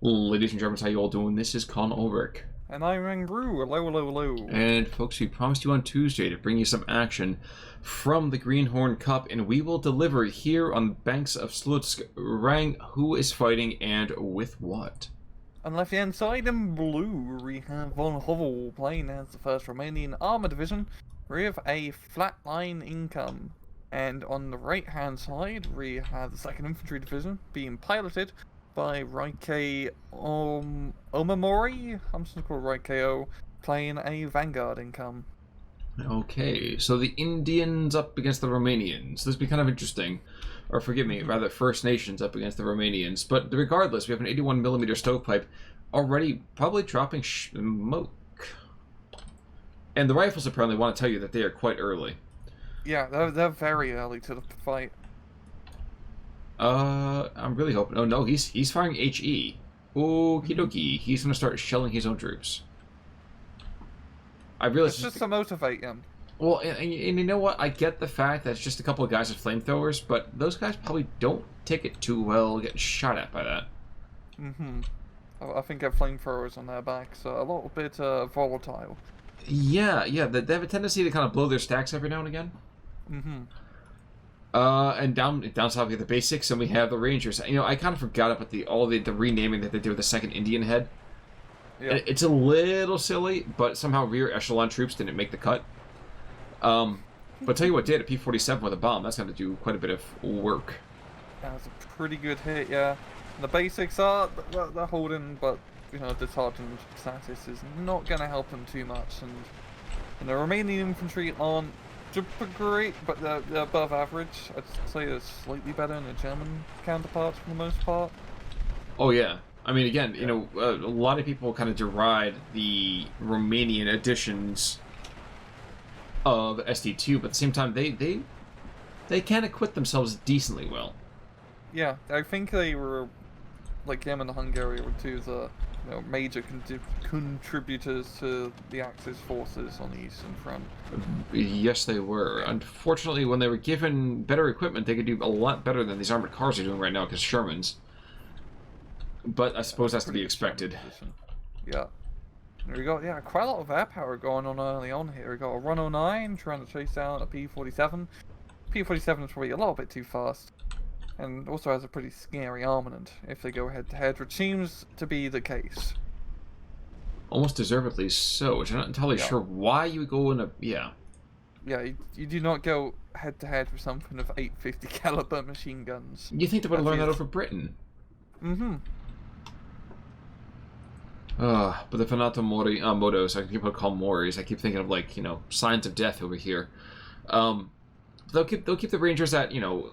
Ladies and gentlemen, how you all doing? This is Con Ulrich. And I'm Angrew. Hello, hello, hello. And folks, we promised you on Tuesday to bring you some action from the Greenhorn Cup, and we will deliver here on the banks of Slutsk. Rang, who is fighting and with what? On the left-hand side in blue, we have Von Hovel playing as the 1st Romanian Armour Division with a Flatline income. And on the right-hand side, we have the 2nd Infantry Division being piloted by YKOmamori, I'm just called YKO, playing a Vanguard income. Okay, so the Indians up against the Romanians. This would be kind of interesting. Or forgive me, rather First Nations up against the Romanians. But regardless, we have an 81mm stovepipe already probably dropping smoke. And the rifles apparently want to tell you that they are quite early. Yeah, they're very early to the fight. I'm really hoping... Oh, no, he's firing HE. Okie dokie. He's going to start shelling his own troops. I realize... It's just to motivate him. Well, and you know what? I get the fact that it's just a couple of guys with flamethrowers, but those guys probably don't take it too well getting shot at by that. I think they have flamethrowers on their back, so a little bit volatile. Yeah, they have a tendency to kind of blow their stacks every now and again. And down south we have the basics, and we have the Rangers. You know, I kind of forgot about the renaming that they did with the 2nd Indianhead. Yeah. It's a little silly, but somehow rear echelon troops didn't make the cut. But tell you what did, a P-47 with a bomb, that's going to do quite a bit of work. That was a pretty good hit, yeah. The basics are, they're holding, but, you know, disheartened status is not going to help them too much. And the Romanian infantry aren't super great, but they're above average. I'd say they're slightly better than the German counterparts for the most part. Oh, yeah. I mean, again, you know, a lot of people kind of deride the Romanian editions of SD2, but at the same time, they can acquit themselves decently well. Yeah, I think they were, like him and Hungary were two of the major contributors to the Axis forces on the Eastern Front. Yes, they were. Yeah. Unfortunately, when they were given better equipment, they could do a lot better than these armored cars are doing right now, because Shermans. But I suppose that's to be expected. Yeah. We got, quite a lot of air power going on early on here. We got a 109 trying to chase down a P-47. P-47 is probably a little bit too fast. And also has a pretty scary armament if they go head-to-head, which seems to be the case. Almost deservedly so, which I'm not entirely sure why you would go in a... Yeah, you do not go head-to-head with something of 850 caliber machine guns. You think they would have learned that over Britain? But the Vanguard motos, I keep calling Moris. I keep thinking of, like, you know, signs of death over here. They'll keep the Rangers at, you know,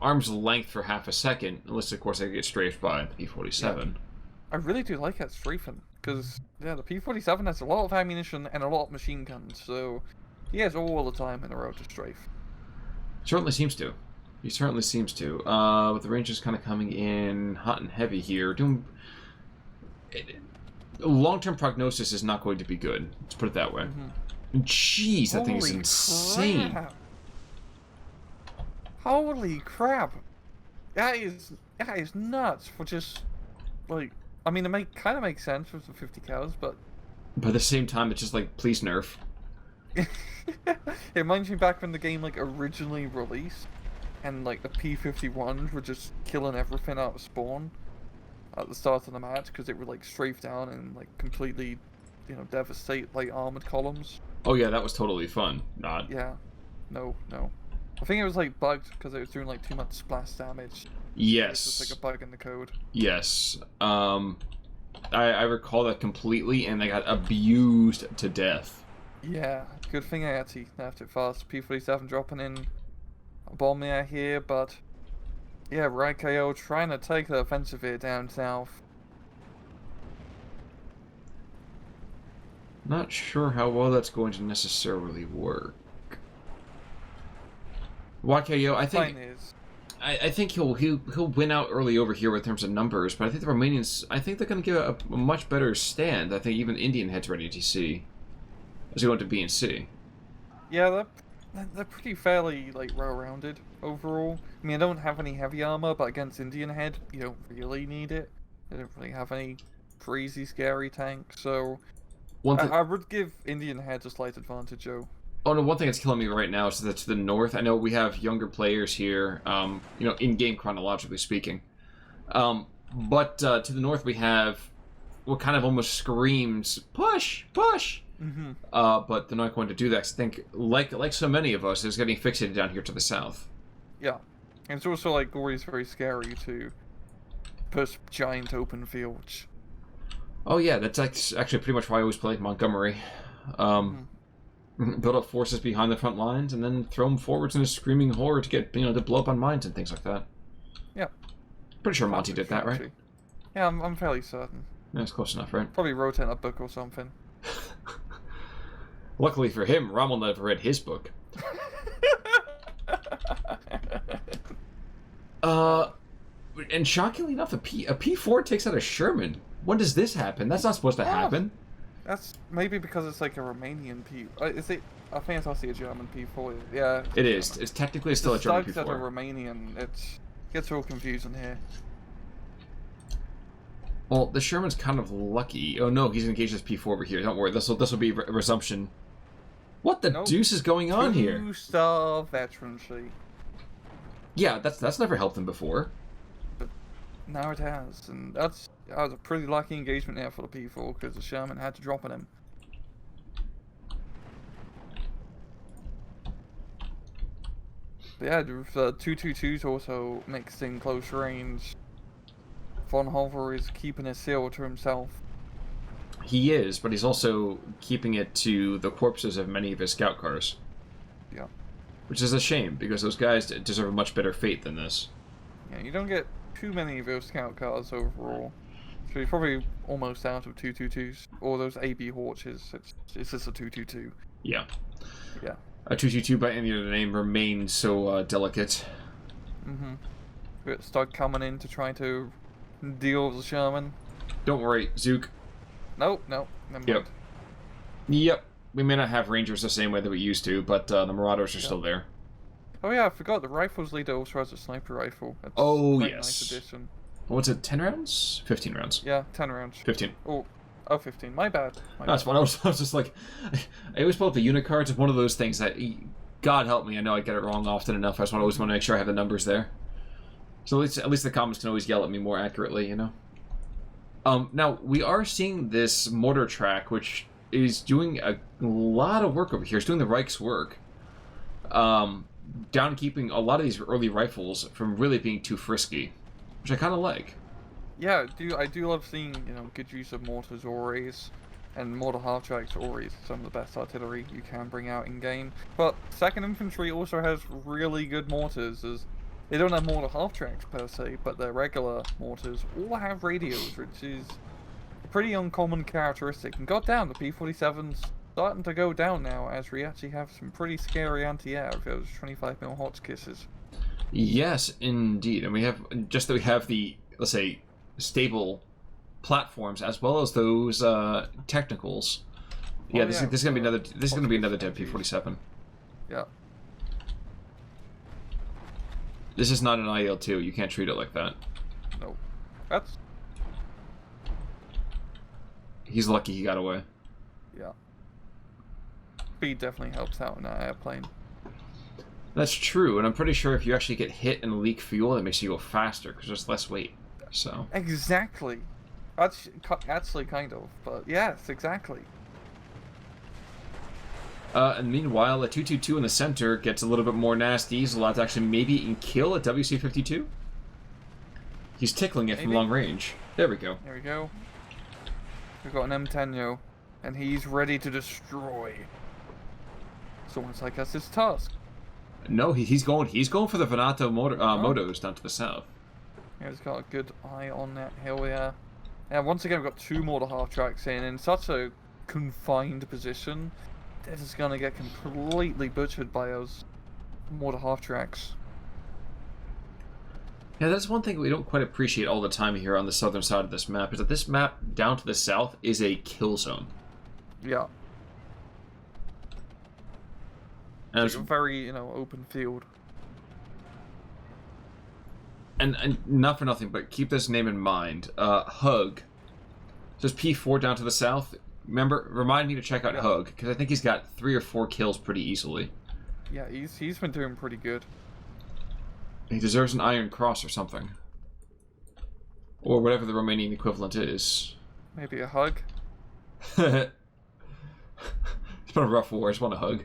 arm's length for half a second, unless of course they get strafed by the P-47. Yeah. I really do like that strafing, because the P-47 has a lot of ammunition and a lot of machine guns, so he has all the time in the road to strafe. Certainly seems to. He certainly seems to. With the Rangers kind of coming in hot and heavy here, doing... Long-term prognosis is not going to be good. Let's put it that way. Jeez, that thing is insane. Crap. Holy crap! That is nuts for just, like, I mean, it kind of makes sense with the 50 cows, but... But at the same time, it's just like, please nerf. It reminds me back when the game, like, originally released, and, like, the P-51s were just killing everything out of spawn at the start of the match, because it would, like, strafe down and, like, completely, you know, devastate, like, armored columns. Oh yeah, that was totally fun. Not. Yeah. No. I think it was, like, bugged because it was doing, like, too much splash damage. Yes. It's just, like, a bug in the code. Yes. I recall that completely, and they got abused to death. Yeah. Good thing I actually nerfed it fast. P-47 dropping in a bomb there here, but... Yeah, YKO trying to take the offensive here down south. Not sure how well that's going to necessarily work. YKO, I think he'll win out early over here in terms of numbers, but I think the Romanians, I think they're going to give a much bead's stand. I think even Indianhead's ready to see as we go into B and C. Yeah, they're pretty fairly, like, well-rounded overall. I mean, I don't have any heavy armor, but against Indianhead, you don't really need it. They don't really have any crazy scary tanks, so One thing. I would give Indianhead a slight advantage, Joe. Oh no, one thing that's killing me right now is that to the north, I know we have younger players here, you know, in-game chronologically speaking. But to the north we have what kind of almost screams, push, push! Mm-hmm. But they're not going to do that, 'cause I think, like so many of us, is getting fixated down here to the south. Yeah. And it's also, like, always very scary to push giant open fields. Oh yeah, that's actually pretty much why I always play Montgomery. Build up forces behind the front lines, and then throw them forwards in a screaming horde to get, to blow up on mines and things like that. Yeah. Pretty sure Monty did that, right? Yeah, I'm fairly certain. Yeah, it's close enough, right? Probably wrote in a book or something. Luckily for him, Rommel never read his book. And shockingly enough, a P4 takes out a Sherman. When does this happen? That's not supposed to happen. That's maybe because it's like a Romanian P. Is it? I think it's also a German P4. Yeah. It is. It's technically still a German P4. The Stugs are Romanian. It gets all confusing here. Well, the Sherman's kind of lucky. Oh no, he's engaged as P4 over here. Don't worry, this will be resumption. What the deuce is going on here? 2-star veterancy. Yeah, that's never helped him before. But now it has, and that was a pretty lucky engagement there for the P4 because the Sherman had to drop on him. But yeah, with 222s also mixed in close range. Von Hovel is keeping his seal to himself. He is, but he's also keeping it to the corpses of many of his scout cars. Yeah. Which is a shame, because those guys deserve a much better fate than this. Yeah, you don't get too many of those scout cars overall. So he's probably almost out of 222s. Or those AB Horches. It's just a 222. Yeah. Yeah. A 222 by any other name remains so delicate. Mm-hmm. But start coming in to try to deal with the Sherman. Don't worry, Zook. Nope, never mind. Yep. We may not have Rangers the same way that we used to, but the Marauders are still there. Oh yeah, I forgot, the Rifles leader also has a sniper rifle. It's oh, quite yes. Nice addition. What's it, 10 rounds? 15 rounds. Yeah, 10 rounds. 15. Oh, 15. My bad. That's fine. I was just like... I always pull up the unit cards. It's one of those things that... God help me, I know I get it wrong often enough. I just always want to make sure I have the numbers there. So at least the comments can always yell at me more accurately, you know? Now, we are seeing this mortar track, which is doing a lot of work over here. It's doing the Reich's work. Down keeping a lot of these early rifles from really being too frisky, which I kind of like. Yeah, I do love seeing, good use of mortars always, and mortar half-tracks always some of the best artillery you can bring out in-game. But 2nd Infantry also has really good mortars, as they don't have mortar half-tracks per se, but their regular mortars all have radios, which is a pretty uncommon characteristic. And goddamn, the P-47's starting to go down now, as we actually have some pretty scary anti-air with those 25mm Hotchkisses. Yes, indeed. And we have the, let's say, stable platforms as well as those technicals. Yeah, this is gonna be another dead P-47. Yeah. This is not an IL-2. You can't treat it like that. No. That's... He's lucky he got away. Yeah. Speed definitely helps out in an airplane. That's true, and I'm pretty sure if you actually get hit and leak fuel, that makes you go faster, because there's less weight. So. Exactly. That's actually kind of, but yes, exactly. And meanwhile, a 222 in the center gets a little bit more nasty. He's allowed to actually maybe even kill a WC-52. He's tickling it from long range. There we go. There we go. We've got an M10, yo, and he's ready to destroy. It's almost like that's his task. No, he's going for the Venato motos down to the south. Yeah, he's got a good eye on that hill, yeah. Yeah, once again, we've got 2 mortar half-tracks in such a confined position. This is going to get completely butchered by those mortar half-tracks. Yeah, that's one thing we don't quite appreciate all the time here on the southern side of this map, is that this map down to the south is a kill zone. Yeah. And it's a very, open field. and not for nothing, but keep this name in mind. Hug. So it's P4 down to the south. Remember, remind me to check out Hug, because I think he's got 3 or 4 kills pretty easily. Yeah, he's been doing pretty good. He deserves an Iron Cross or something. Or whatever the Romanian equivalent is. Maybe a hug? It's been a rough war, I just want a hug.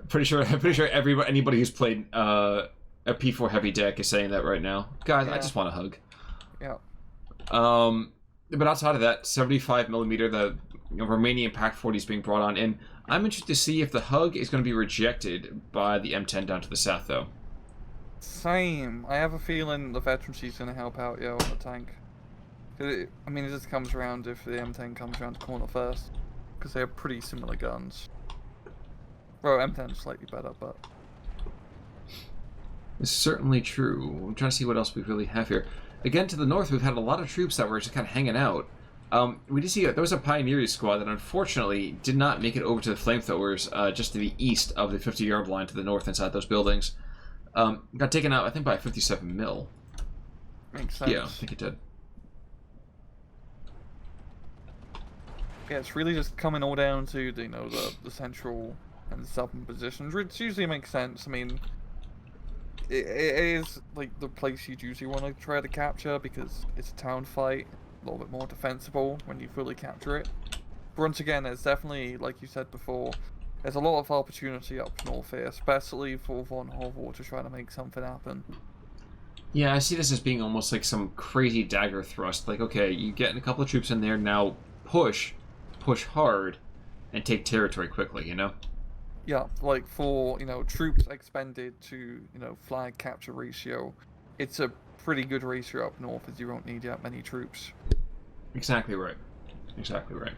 Pretty sure anybody who's played a P4 heavy deck is saying that right now. Guys, I just want a hug. Yeah. But outside of that, 75mm, the Romanian Pack 40 is being brought on in. I'm interested to see if the hug is going to be rejected by the M10 down to the south, though. Same. I have a feeling the veterancy's going to help out, on the tank. It just comes around if the M10 comes around the corner first. Because they have pretty similar guns. Well, M10 is slightly better, but... It's certainly true. I'm trying to see what else we really have here. Again, to the north, we've had a lot of troops that were just kind of hanging out. We did see there was a pioneering squad that unfortunately did not make it over to the flamethrowers, just to the east of the 50-yard line to the north inside those buildings. Got taken out, I think, by 57 mil. Makes sense. Yeah, I think it did. Yeah, it's really just coming all down to the central and southern positions, which usually makes sense. I mean, it is like the place you'd usually want to try to capture because it's a town fight, a little bit more defensible when you fully capture it. But once again, there's definitely, like you said before, there's a lot of opportunity up north here, especially for Von Hovel to try to make something happen. Yeah, I see this as being almost like some crazy dagger thrust. Like, okay, you get a couple of troops in there, now push hard, and take territory quickly, you know? Yeah, like for, troops expended to, flag capture ratio, it's a pretty good ratio up north as you won't need that many troops. Exactly right. Exactly right.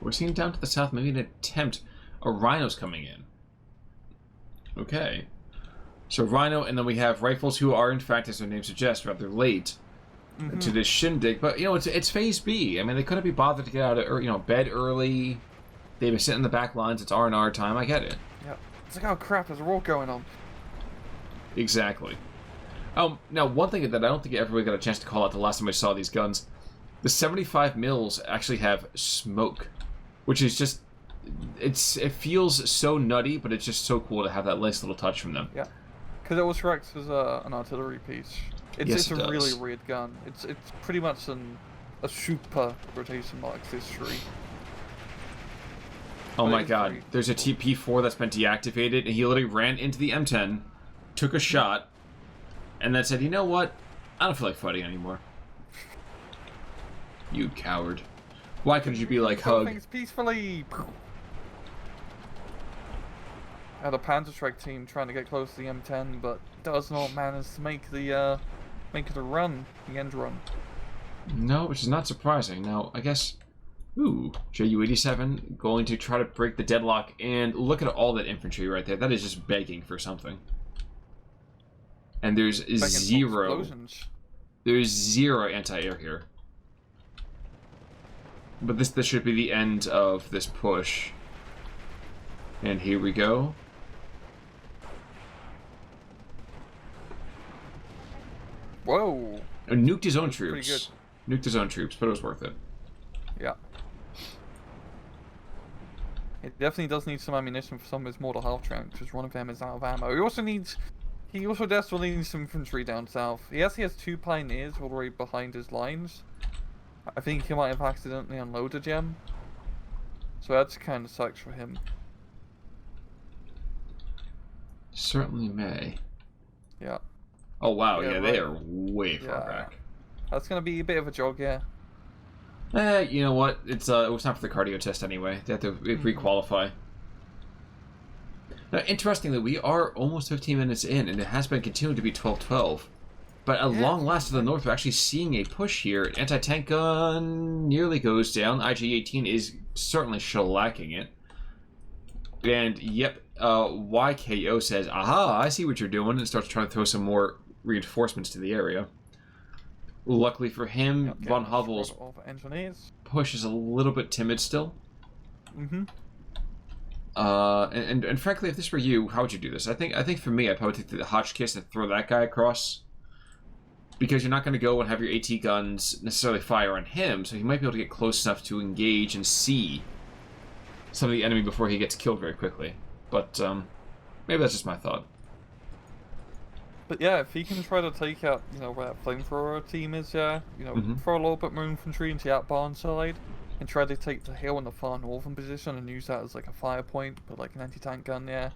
We're seeing down to the south maybe an attempt. A Rhino's coming in. Okay. So Rhino, and then we have Rifles, who are, in fact, as their name suggests, rather late to this shindig. But, it's Phase B. I mean, they couldn't be bothered to get out of, bed early. They've been sitting in the back lines. It's R&R time. I get it. Yeah. It's like, oh, crap, there's a war going on. Exactly. Now, one thing that I don't think I ever really got a chance to call out the last time I saw these guns, the 75 mils actually have smoke, which is just, it feels so nutty, but it's just so cool to have that nice little touch from them. Yeah, because it also acts as an artillery piece. It's a really weird gun. It's pretty much a super rotation marks history. Oh my god, there's a TP4 that's been deactivated, and he literally ran into the M10, took a shot, and then said, you know what? I don't feel like fighting anymore. You coward. Why couldn't you be like Hug? Things peacefully. Had a Panzerschreck team trying to get close to the M10, but does not manage to make it a run, the end run. No, which is not surprising. Now, I guess... Ooh, JU-87 going to try to break the deadlock, and look at all that infantry right there. That is just begging for something. And there's zero anti-air here. But this should be the end of this push. And here we go. Whoa! Nuked his own troops. Pretty Nuked his own troops, but it was worth it. Yeah. It definitely does need some ammunition for some of his mortar half tanks, because one of them is out of ammo. He also desperately needs some infantry down south. He has 2 pioneers all the way behind his lines. I think he might have accidentally unloaded them. So that's kind of sucks for him. Certainly may. Yeah. Oh wow, yeah, right. they are way far back. That's gonna be a bit of a jog, yeah. You know what? It was time for the cardio test anyway. They have to re-qualify. Now, interestingly, we are almost 15 minutes in, and it has been continuing to be 12-12. But at long last to the north, we're actually seeing a push here. Anti-tank gun nearly goes down. IG-18 is certainly shellacking it. And, yep, YKO says, aha, I see what you're doing, and starts trying to throw some more reinforcements to the area. Luckily for him, Von Hovel's push is a little bit timid still. And frankly, if this were you, how would you do this? I think for me, I'd probably take the Hotchkiss and throw that guy across. Because you're not going to go and have your AT guns necessarily fire on him, so he might be able to get close enough to engage and see some of the enemy before he gets killed very quickly. But maybe that's just my thought. But yeah, if he can try to take out, where that flamethrower team is, throw a little bit more infantry into that barn side, and try to take the hill in the far northern position and use that as like a fire point, put like an anti-tank gun there,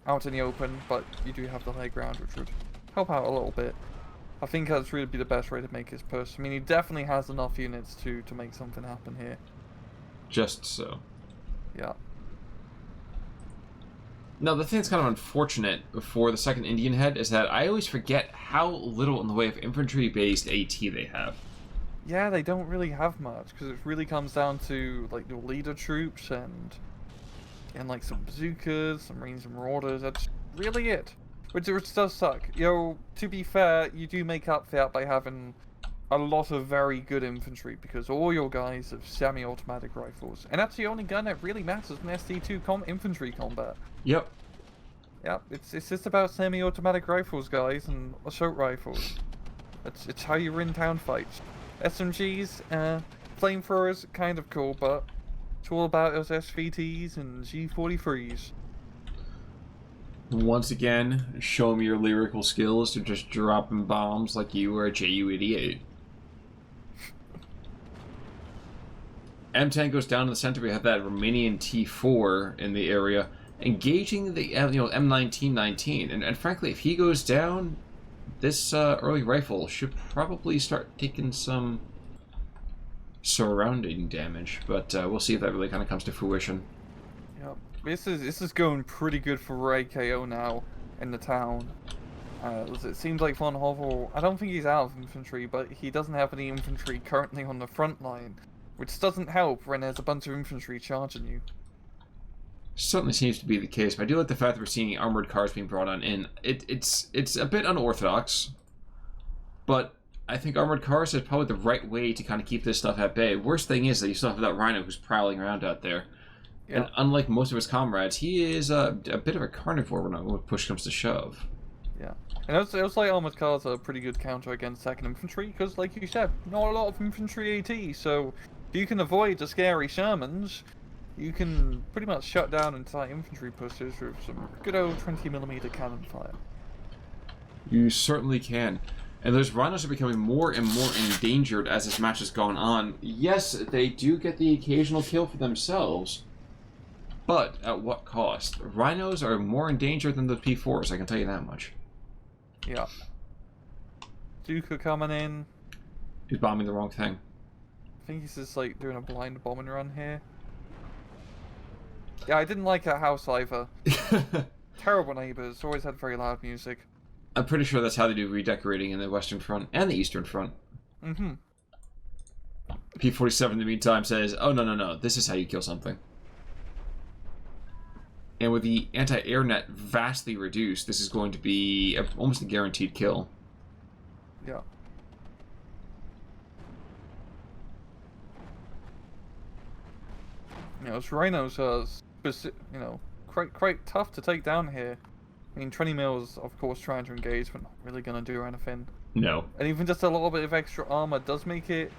out in the open, but you do have the high ground, which would help out a little bit. I think that's really be the best way to make his push. I mean, he definitely has enough units to make something happen here. Just so. Yeah. Now, the thing that's kind of unfortunate for the second Indianhead is that I always forget how little in the way of infantry-based AT they have. Yeah, they don't really have much, because it really comes down to, like, your leader troops and like, some bazookas, some Marines and Marauders. That's really it. Which does suck. To be fair, you do make up for that by having a lot of very good infantry, because all your guys have semi-automatic rifles. And that's the only gun that really matters in ST2 infantry combat. Yep. Yep, it's just about semi-automatic rifles, guys, and assault rifles. It's how you win town fights. SMGs, flamethrowers, kind of cool, but it's all about those SVTs and G43s. Once again, show me your lyrical skills to just dropping bombs like you were a JU-88. M10 goes down in the center. We have that Romanian T4 in the area, engaging the M1919. And frankly, if he goes down, this early rifle should probably start taking some surrounding damage. But we'll see if that really kind of comes to fruition. Yep. This is going pretty good for YKO now in the town. It seems like Von Hovel, I don't think he's out of infantry, but he doesn't have any infantry currently on the front line, which doesn't help when there's a bunch of infantry charging you. Certainly seems to be the case, but I do like the fact that we're seeing armored cars being brought on in. It's a bit unorthodox, but I think armored cars is probably the right way to kind of keep this stuff at bay. Worst thing is that you still have that Rhino who's prowling around out there. Yeah. And unlike most of his comrades, he is a bit of a carnivore when push comes to shove. Yeah. And it was like armored cars are a pretty good counter against second infantry, because like you said, not a lot of infantry AT, so if you can avoid the scary Shermans, you can pretty much shut down entire infantry pushes with some good old 20mm cannon fire. You certainly can. And those Rhinos are becoming more and more endangered as this match has gone on. Yes, they do get the occasional kill for themselves, but at what cost? Rhinos are more in danger than the P4s, I can tell you that much. Yeah. Duke are coming in. He's bombing the wrong thing. I think he's just like doing a blind bombing run here. Yeah, I didn't like that house either. Terrible neighbors, always had very loud music. I'm pretty sure that's how they do redecorating in the Western Front and the Eastern Front. Mm-hmm. P-47 in the meantime says, oh no, this is how you kill something. And with the anti-air net vastly reduced, this is going to be almost a guaranteed kill. Yeah. Those Rhinos are, quite tough to take down here. I mean, 20 mils, of course, trying to engage, but not really going to do anything. No. And even just a little bit of extra armor does make it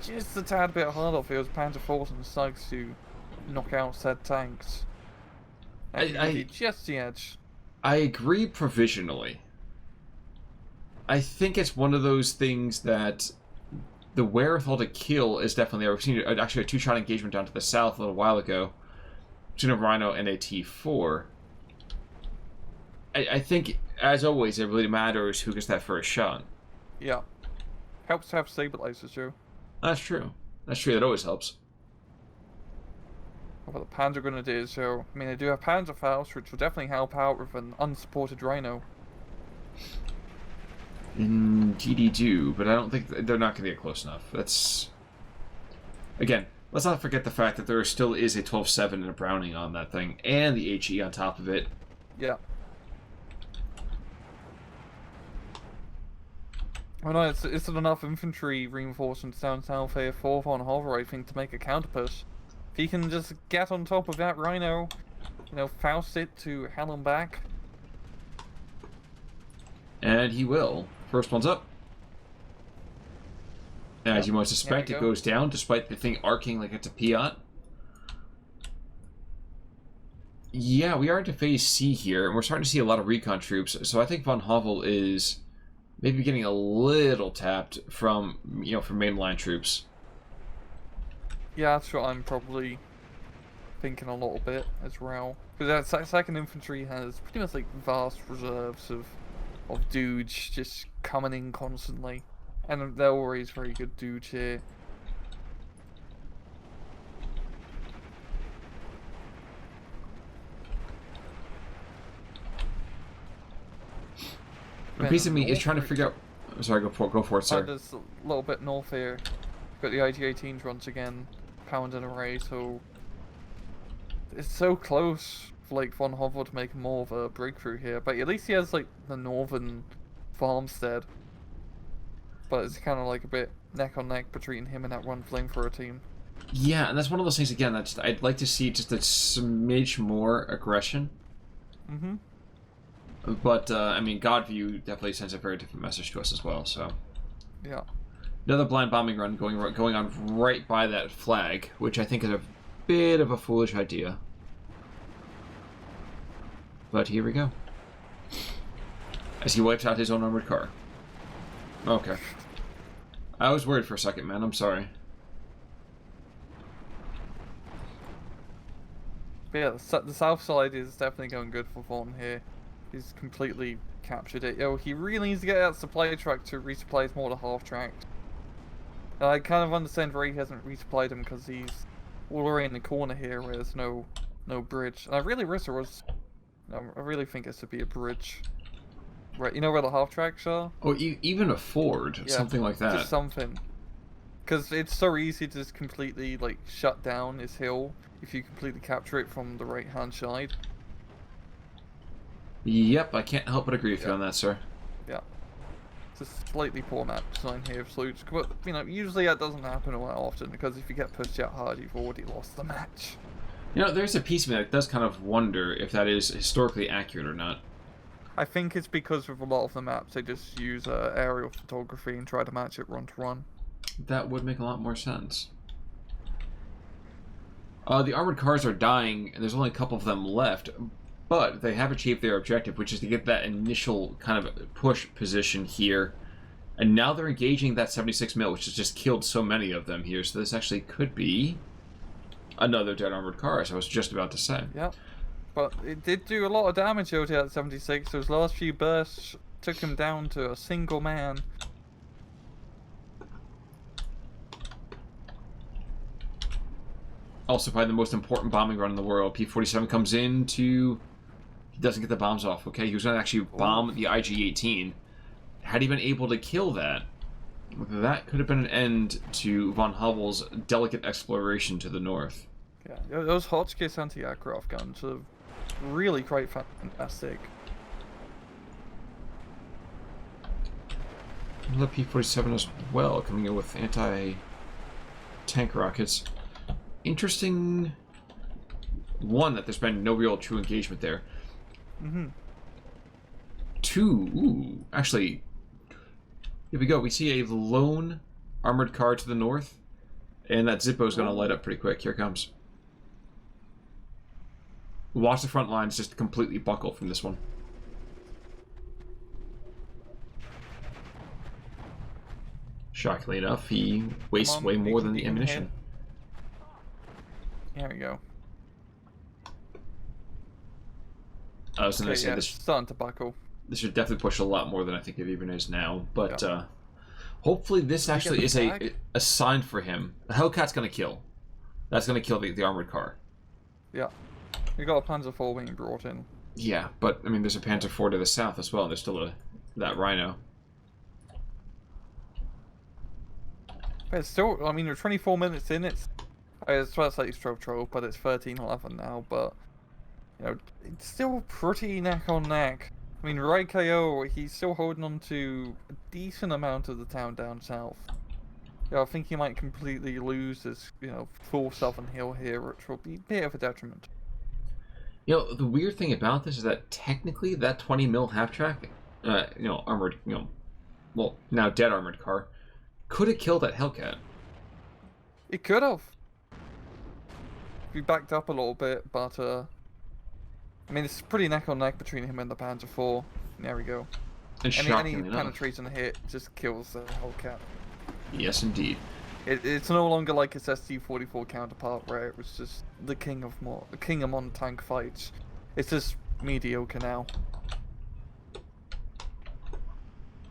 just a tad bit harder for those Panzer IVs and Slugs to knock out said tanks. Just the edge. I agree provisionally. I think it's one of those things that the wherewithal to kill is definitely there. We've seen actually a two-shot engagement down to the south a little while ago between a Rhino and a T4. I think, as always, it really matters who gets that first shot. Yeah. Helps to have stabilizers, too. That's true. That's true. That always helps. What the Panzer Grenadiers, so I mean, they do have Panzerfaust, which will definitely help out with an unsupported Rhino. Indeed, they do, but I don't think they're not going to get close enough. That's again. Let's not forget the fact that there still is a 12-7 and a Browning on that thing, and the HE on top of it. Yeah. Well, no, it's enough infantry reinforcements down south here for Von Hover, I think, to make a counter push. If he can just get on top of that Rhino, you know, Faust it to hell and back. And he will. First one's up. As you might suspect, it goes down, despite the thing arcing like it's a Piat. Yeah, we are into phase C here, and we're starting to see a lot of recon troops, so I think von Hovel is maybe getting a little tapped from, from mainline troops. Yeah, that's what I'm probably thinking a little bit as well. Because that second infantry has pretty much like vast reserves of dudes just coming in constantly. And they're always very good dudes here. A piece of me is trying to figure out... Sorry, go for it, sir. There's a little bit north here. Got the IG-18s once again, pounding away, so... It's so close for, like, von Hovel to make more of a breakthrough here. But at least he has, like, the northern farmstead. But it's kind of like a bit neck on neck between him and that one flamethrower team. Yeah, and that's one of those things, again, that I'd like to see just a smidge more aggression. Mm-hmm. But, I mean, Godview definitely sends a very different message to us as well, so... Yeah. Another blind bombing run going on right by that flag, which I think is a bit of a foolish idea. But here we go. As he wipes out his own armored car. Okay. I was worried for a second, man. I'm sorry. But yeah, the south side is definitely going good for Vaughn here. He's completely captured it. He really needs to get that supply track to resupply his mortar half track. I kind of understand why he hasn't resupplied him, because he's all the way in the corner here where there's no bridge. And I really wish there was... I really think it should be a bridge. Right, you know where the half tracks are? Oh, even a ford, yeah, something like that. Just something. Because it's so easy to just completely, like, shut down his hill if you completely capture it from the right-hand side. Yep, I can't help but agree with you on that, sir. Yeah. It's a slightly poor map design here of Slutsk, but, usually that doesn't happen all that often, because if you get pushed out hard, you've already lost the match. There's a piece of me that does kind of wonder if that is historically accurate or not. I think it's because with a lot of the maps, they just use aerial photography and try to match it run to run. That would make a lot more sense. The armored cars are dying, and there's only a couple of them left, but they have achieved their objective, which is to get that initial kind of push position here. And now they're engaging that 76 mil, which has just killed so many of them here, so this actually could be another dead armored car, as I was just about to say. Yeah. But it did do a lot of damage out at 76. Those last few bursts took him down to a single man. Also, probably the most important bombing run in the world. P-47 comes in to... He doesn't get the bombs off, okay? He was going to actually bomb the IG-18. Had he been able to kill that, that could have been an end to von Hovel's delicate exploration to the north. Yeah, those Hotchkiss anti-aircraft guns are really quite fantastic. Another P-47 as well, coming in with anti-tank rockets. Interesting one, that there's been no real true engagement there. Mm-hmm. Two, actually, here we go. We see a lone armored car to the north, and that Zippo is going to light up pretty quick. Here it comes. Watch the front lines just completely buckle from this one. Shockingly enough, he wastes way more than the ammunition. There we go. I was going to say yeah, this. It's starting to buckle. This should definitely push a lot more than I think it even is now. But hopefully this actually is a sign for him. The Hellcat's going to kill. That's going to kill the armored car. Yeah. We got a Panzer IV being brought in. Yeah, but I mean, there's a Panzer IV to the south as well. There's still that Rhino. But it's still, I mean, we're 24 minutes in. It's first like Strobe, but it's 13-11 now. But it's still pretty neck on neck. I mean, YKO, he's still holding on to a decent amount of the town down south. I think he might completely lose his, full southern hill here, which will be a bit of a detriment. You know, the weird thing about this is that technically that 20 mil half track, armored, well, now dead armored car, could have killed that Hellcat. It could have. We backed up a little bit, but I mean, it's pretty neck on neck between him and the Panzer IV. There we go. And Any shockingly enough, penetration hit just kills the Hellcat. yes, indeed. It's no longer like its ST-44 counterpart, where it was just the king among tank fights. It's just mediocre now. I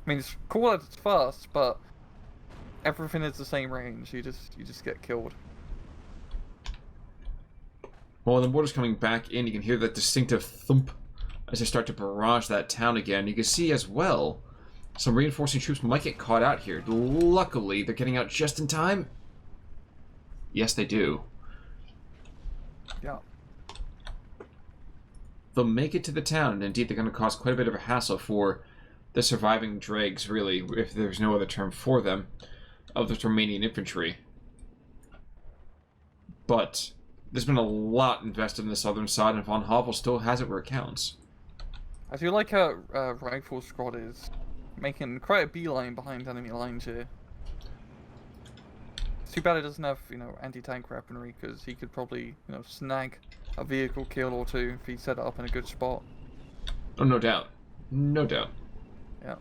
mean, it's cool that it's fast, but everything is the same range. You just get killed. Well, when the mortar's coming back in, you can hear that distinctive thump as they start to barrage that town again. You can see as well some reinforcing troops might get caught out here. Luckily, they're getting out just in time. Yes, they do. Yeah. They'll make it to the town, and indeed they're going to cause quite a bit of a hassle for the surviving dregs, really, if there's no other term for them, of the Romanian infantry. But there's been a lot invested in the southern side, and von Hovel still has it where it counts. I do like how Rifle Squad is making quite a beeline behind enemy lines here. It's too bad it doesn't have, anti-tank weaponry, because he could probably, snag a vehicle kill or two if he set it up in a good spot. Oh, no doubt. No doubt. Yeah.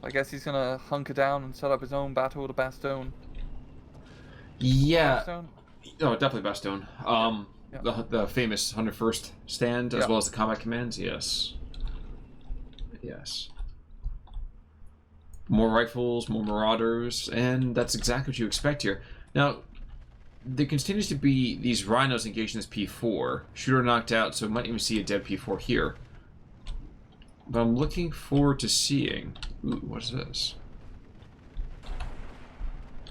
I guess he's gonna hunker down and set up his own battle to Bastogne. Yeah. Bastogne? No, definitely Bastogne. Yeah. The famous 101st stand, as well as the combat commands, yes. Yes. More rifles, more marauders, and that's exactly what you expect here. Now, there continues to be these rhinos engaged in this P4. Shooter knocked out, so we might even see a dead P4 here. But I'm looking forward to seeing... Ooh, what's this?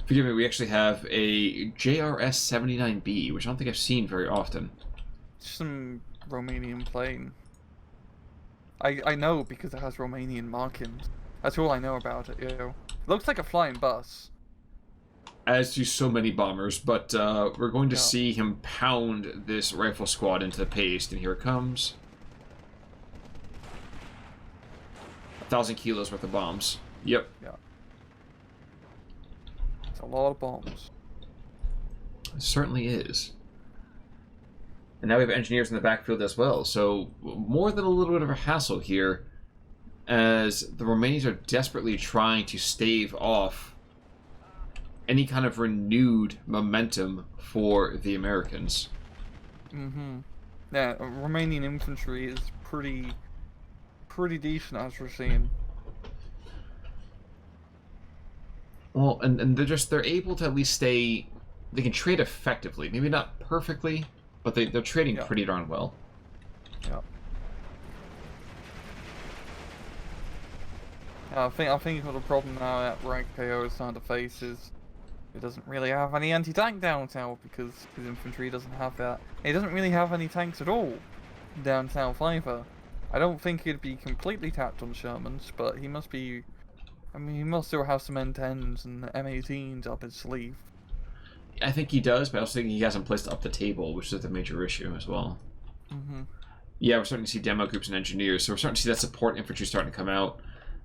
Forgive me, we actually have a JRS-79B, which I don't think I've seen very often. Some Romanian plane. I know because it has Romanian markings. That's all I know about it, It looks like a flying bus. As do so many bombers, but we're going to see him pound this rifle squad into the paste, and here it comes. 1,000 kilos worth of bombs. Yep. Yeah. It's a lot of bombs. It certainly is. And now we have engineers in the backfield as well, so more than a little bit of a hassle here, as the Romanians are desperately trying to stave off any kind of renewed momentum for the Americans. Mm-hmm. Yeah, Romanian infantry is pretty decent, as we're seeing. Well, and they're able to at least stay... They can trade effectively. Maybe not perfectly, but they're trading pretty darn well. Yeah. I think the problem now that YKO is starting to face is he doesn't really have any anti-tank down south because his infantry doesn't have that. He doesn't really have any tanks at all down south either. I don't think he'd be completely tapped on Shermans, but he must be... I mean, he must still have some M10s and M18s up his sleeve. I think he does, but I also think he hasn't placed up the table, which is the major issue as well. Mm-hmm. Yeah, we're starting to see demo groups and engineers, so we're starting to see that support infantry starting to come out.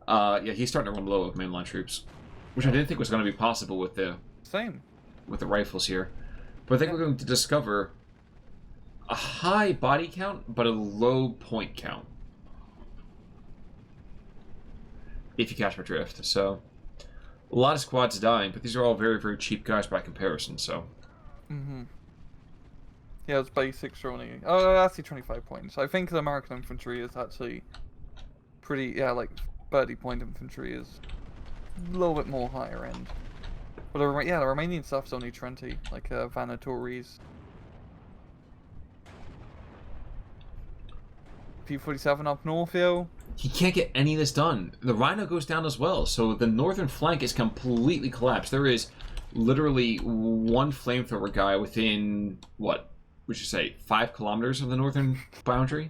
Yeah, he's starting to run low of mainline troops, which I didn't think was going to be possible with the rifles here. But I think we're going to discover a high body count, but a low point count. If you catch my drift. So, a lot of squads dying, but these are all very, very cheap guys by comparison, so. Mm-hmm. Yeah, it's basics are only... Oh, that's the 25 points. I think the American infantry is actually pretty... Yeah, like 30-point infantry is a little bit more higher end. But the Romanian stuff's only 20, like Vanatoris. P-47 up north, yo. He can't get any of this done. The Rhino goes down as well, so the northern flank is completely collapsed. There is literally one flamethrower guy within, what would you say, 5 kilometers of the northern boundary?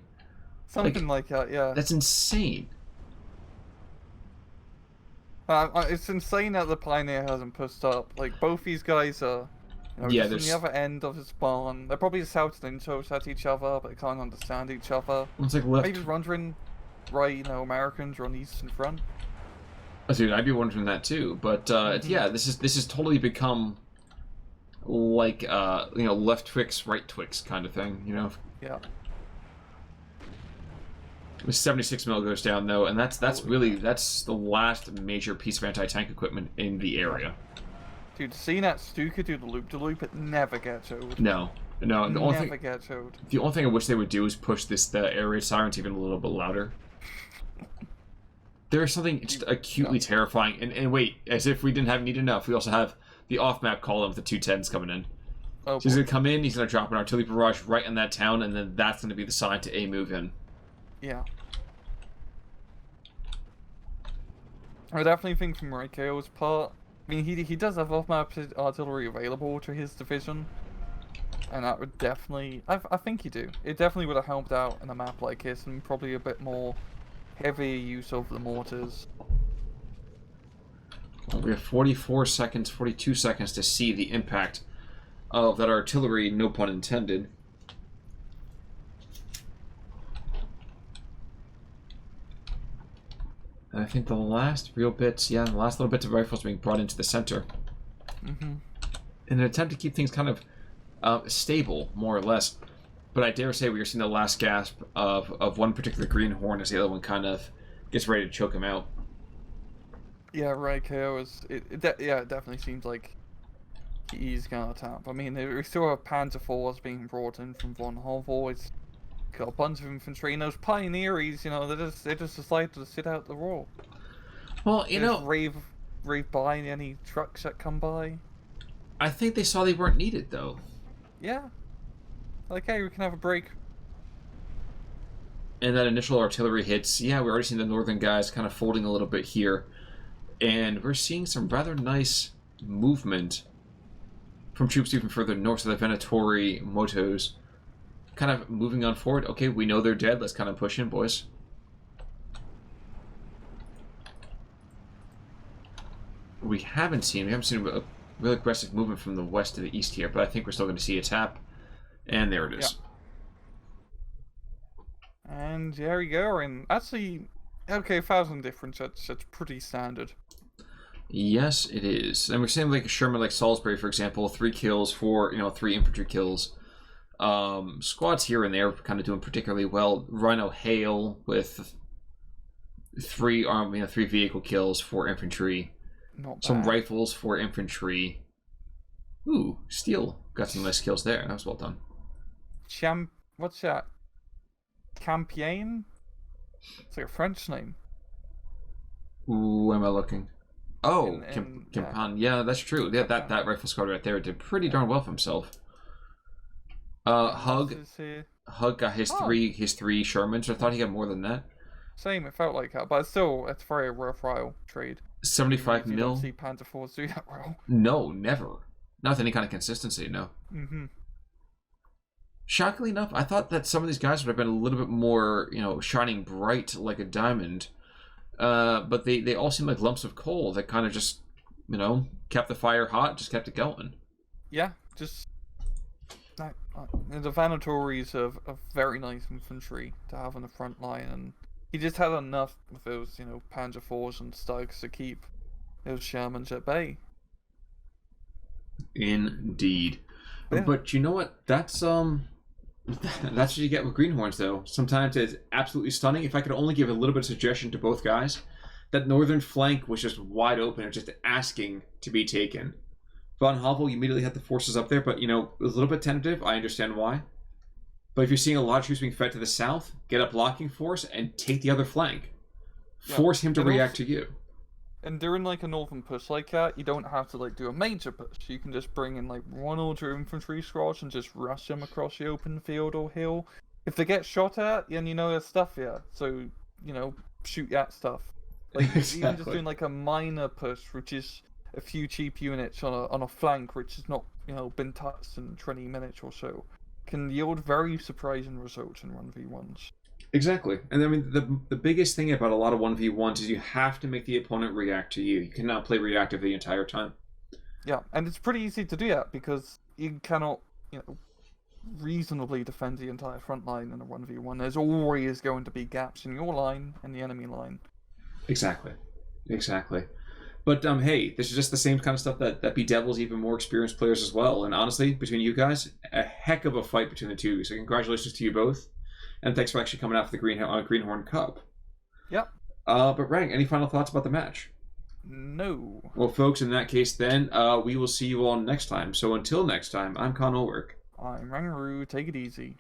Something like that, yeah. That's insane. It's insane that the Pioneer hasn't pushed up. Like, both these guys are You know, Yeah, just on the there's. other end of his barn. They're probably shouting insults at each other, but they can't understand each other. It's like left. Maybe wondering why, Americans are on the Eastern Front. Dude, I'd be wondering that too. But yeah, this is totally become like left Twix, right Twix kind of thing. Yeah. The 76 mil goes down though, and that's the last major piece of anti-tank equipment in the area. Dude, seeing that Stuka do the loop-to-loop, it never gets old. No. The never gets old. The only thing I wish they would do is push the air raid sirens even a little bit louder. There is something just acutely terrifying. And wait, as if we didn't need enough, we also have the off-map column with the 210s coming in. Oh, so he's going to come in, he's going to drop an artillery barrage right in that town, and then that's going to be the sign to A move in. Yeah. I definitely think from YKO's part, I mean, he does have off-map artillery available to his division, and that would definitely, I think you do. It definitely would have helped out in a map like this, and probably a bit more heavier use of the mortars. Well, we have 44 seconds, 42 seconds to see the impact of that artillery, no pun intended. And I think the last real bits, the last little bits of rifles being brought into the center. In an attempt to keep things kind of stable, more or less. But I dare say we are seeing the last gasp of one particular Greenhorn as the other one kind of gets ready to choke him out. Yeah, YKO is... It definitely seems like he's gonna tap. I mean, we still have Panzer IVs being brought in from von Hovel. It's got a bunch of infantry, and those pioneers, they just decide to sit out the war. Well, rave by any trucks that come by. I think they saw they weren't needed, though. Yeah. Like, hey, we can have a break. And that initial artillery hits, we're already seeing the northern guys kind of folding a little bit here. And we're seeing some rather nice movement from troops even further north, so the Venatori motos kind of moving on forward. Okay, we know they're dead. Let's kind of push in, boys. We haven't seen a really aggressive movement from the west to the east here, but I think we're still going to see a tap. And there it is. Yeah. And there we go. And actually, okay, 1,000 difference. That's pretty standard. Yes, it is. And we're seeing like a Sherman, like Salisbury, for example, 3 kills for 3 infantry kills. Squads here and there kind of doing particularly well. Rhino Hale with 3 vehicle kills, 4 infantry. Not bad. Some rifles, 4 infantry. Ooh, Steel got some nice kills there. That was well done. What's that? Campion? It's like a French name. Ooh, am I looking? Oh, Campan. Yeah, that's true. Yeah, that rifle squad right there did pretty darn well for himself. Hug got his three Shermans. I thought he got more than that. Same, it felt like that, but still, it's very worthwhile trade. 75 you mil. Don't see Panzer IVs do that well. No, never. Not with any kind of consistency. No. Shockingly enough, I thought that some of these guys would have been a little bit more, shining bright like a diamond. But they all seem like lumps of coal that kind of just, kept the fire hot, just kept it going. Yeah, just... the Vanatories are very nice infantry to have on the front line, and he just had enough of those, Panzer IVs and Slugs to keep those Shermans at bay. Indeed. Yeah. But you know what? That's what you get with Greenhorns, though. Sometimes it's absolutely stunning. If I could only give a little bit of suggestion to both guys, that northern flank was just wide open and just asking to be taken. Von Hovel, you immediately had the forces up there, but, a little bit tentative. I understand why. But if you're seeing a lot of troops being fed to the south, get a blocking force and take the other flank. Force him to react to you. And during, a northern push like that, you don't have to, do a major push. You can just bring in, 1 or 2 infantry squads and just rush them across the open field or hill. If they get shot at, then there's stuff here. So, shoot that stuff. Exactly. Even just doing, a minor push, which is a few cheap units on a flank, which has not, been touched in 20 minutes or so, can yield very surprising results in 1v1s. Exactly. And I mean, the biggest thing about a lot of 1v1s is you have to make the opponent react to you. You cannot play reactive the entire time. Yeah, and it's pretty easy to do that because you cannot, reasonably defend the entire front line in a 1v1. There's always going to be gaps in your line and the enemy line. Exactly. Exactly. But hey, this is just the same kind of stuff that bedevils even more experienced players as well. And honestly, between you guys, a heck of a fight between the two. So congratulations to you both, and thanks for actually coming out for the Greenhorn Cup. Yep. But Rang, any final thoughts about the match? No. Well, folks, in that case, then we will see you all next time. So until next time, I'm Con Ulrich. I'm Rangaroo. Take it easy.